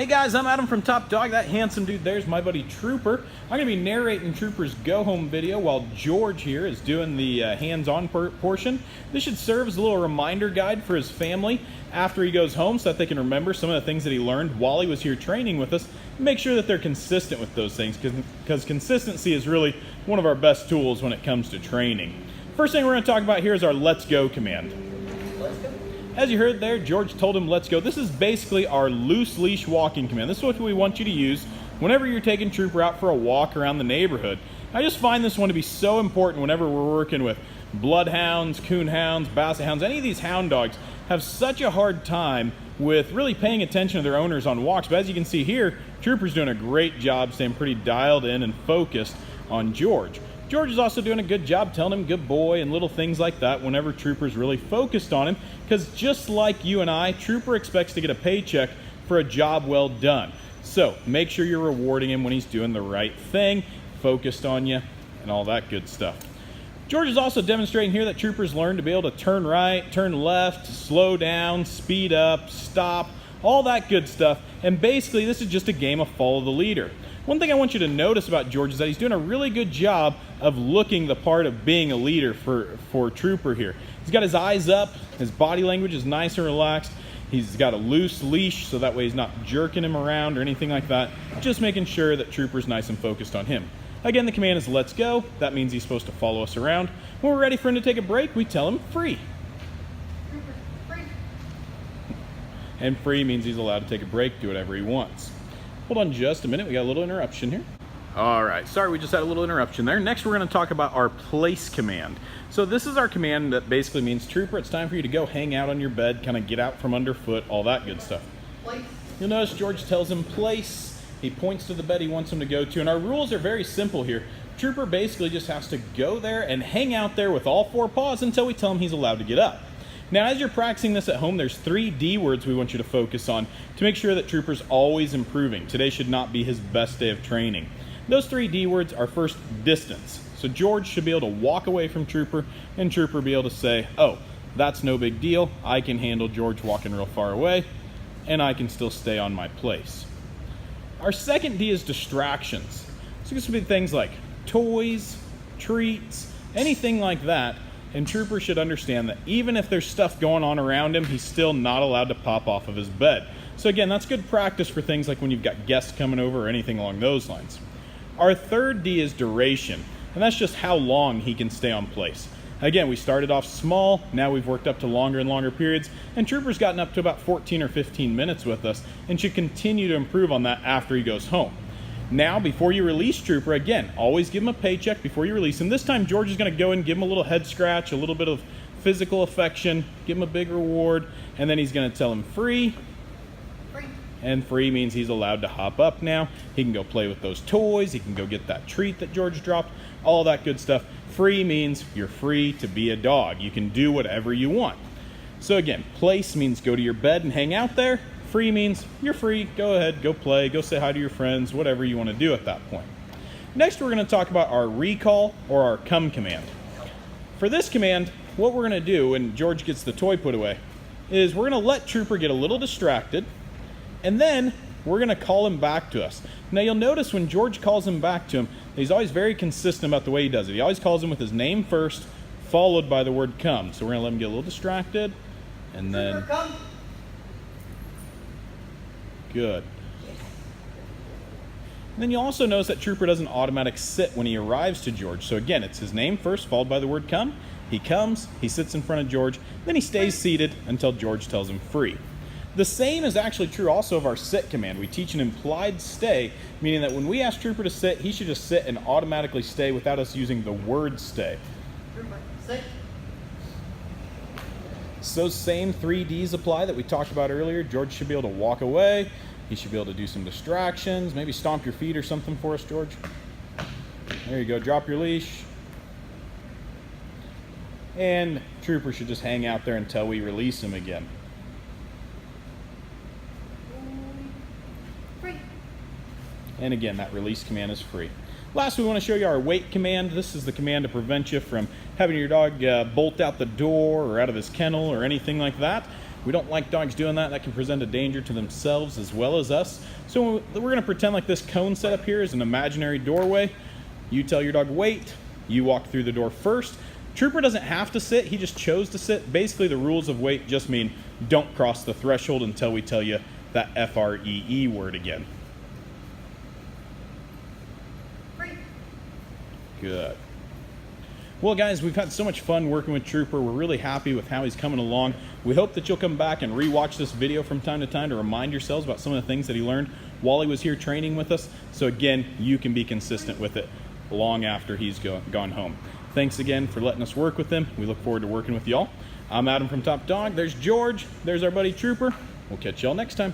Hey guys, I'm Adam from Top Dog. That handsome dude there's my buddy Trooper. I'm going to be narrating Trooper's go home video while George here is doing the hands-on portion. This should serve as a little reminder guide for his family after he goes home so that they can remember some of the things that he learned while he was here training with us. Make sure that they're consistent with those things because consistency is really one of our best tools when it comes to training. First thing we're going to talk about here is our let's go command. Let's go. As you heard there, George told him, let's go. This is basically our loose leash walking command. This is what we want you to use whenever you're taking Trooper out for a walk around the neighborhood. I just find this one to be so important whenever we're working with bloodhounds, coonhounds, basset hounds. Any of these hound dogs have such a hard time with really paying attention to their owners on walks. But as you can see here, Trooper's doing a great job staying pretty dialed in and focused on George. George is also doing a good job telling him good boy and little things like that whenever Trooper's really focused on him, because just like you and I, Trooper expects to get a paycheck for a job well done. So make sure you're rewarding him when he's doing the right thing, focused on you, and all that good stuff. George is also demonstrating here that Troopers learn to be able to turn right, turn left, slow down, speed up, stop, all that good stuff. And basically this is just a game of follow the leader. One thing I want you to notice about George is that he's doing a really good job of looking the part of being a leader for Trooper here. He's got his eyes up, his body language is nice and relaxed. He's got a loose leash so that way he's not jerking him around or anything like that. Just making sure that Trooper's nice and focused on him. Again, the command is let's go. That means he's supposed to follow us around. When we're ready for him to take a break, we tell him free. Trooper, free. And free means he's allowed to take a break, do whatever he wants. Hold on just a minute, we got a little interruption here. All right, sorry we just had a little interruption there. Next we're going to talk about our place command. So this is our command that basically means, Trooper, it's time for you to go hang out on your bed, kind of get out from underfoot, all that good stuff. Place. You'll notice George tells him place. He points to the bed he wants him to go to, and our rules are very simple here. Trooper basically just has to go there and hang out there with all four paws until we tell him he's allowed to get up. Now, as you're practicing this at home, there's 3 D words we want you to focus on to make sure that Trooper's always improving. Today should not be his best day of training. Those 3 D words are first, distance. So George should be able to walk away from Trooper and Trooper be able to say, oh, that's no big deal. I can handle George walking real far away and I can still stay on my place. Our second D is distractions. So this would be things like toys, treats, anything like that. And Trooper should understand that even if there's stuff going on around him, he's still not allowed to pop off of his bed. So again, that's good practice for things like when you've got guests coming over or anything along those lines. Our third D is duration, and that's just how long he can stay on place. Again, we started off small, now we've worked up to longer and longer periods, and Trooper's gotten up to about 14 or 15 minutes with us and should continue to improve on that after he goes home. Now, before you release Trooper, again, always give him a paycheck before you release him. This time, George is going to go and give him a little head scratch, a little bit of physical affection, give him a big reward, and then he's going to tell him free. Free. And free means he's allowed to hop up now. He can go play with those toys. He can go get that treat that George dropped, all that good stuff. Free means you're free to be a dog. You can do whatever you want. So again, place means go to your bed and hang out there. Free means you're free, go ahead, go play, go say hi to your friends, whatever you want to do at that point. Next, we're going to talk about our recall or our come command. For this command, what we're going to do when George gets the toy put away is we're going to let Trooper get a little distracted, and then we're going to call him back to us. Now you'll notice when George calls him back to him, he's always very consistent about the way he does it. He always calls him with his name first, followed by the word come. So we're going to let him get a little distracted, and then... Trooper, come. Good. And then you'll also notice that Trooper does an automatic sit when he arrives to George. So again, it's his name first, followed by the word come. He comes, he sits in front of George, then he stays seated until George tells him free. The same is actually true also of our sit command. We teach an implied stay, meaning that when we ask Trooper to sit, he should just sit and automatically stay without us using the word stay. Trooper, sit. So those same 3 Ds apply that we talked about earlier. George should be able to walk away. He should be able to do some distractions. Maybe stomp your feet or something for us, George. There you go. Drop your leash. And Trooper should just hang out there until we release him again. Free. And again, that release command is free. Last, we want to show you our wait command. This is the command to prevent you from having your dog bolt out the door or out of his kennel or anything like that. We don't like dogs doing that. That can present a danger to themselves as well as us. So we're going to pretend like this cone setup here is an imaginary doorway. You tell your dog wait, you walk through the door first. Trooper doesn't have to sit, he just chose to sit. Basically the rules of wait just mean don't cross the threshold until we tell you that F-R-E-E word again. Free. Good. Well guys, we've had so much fun working with Trooper. We're really happy with how he's coming along. We hope that you'll come back and re-watch this video from time to time to remind yourselves about some of the things that he learned while he was here training with us. So again, you can be consistent with it long after he's gone home. Thanks again for letting us work with him. We look forward to working with y'all. I'm Adam from Top Dog. There's George. There's our buddy Trooper. We'll catch y'all next time.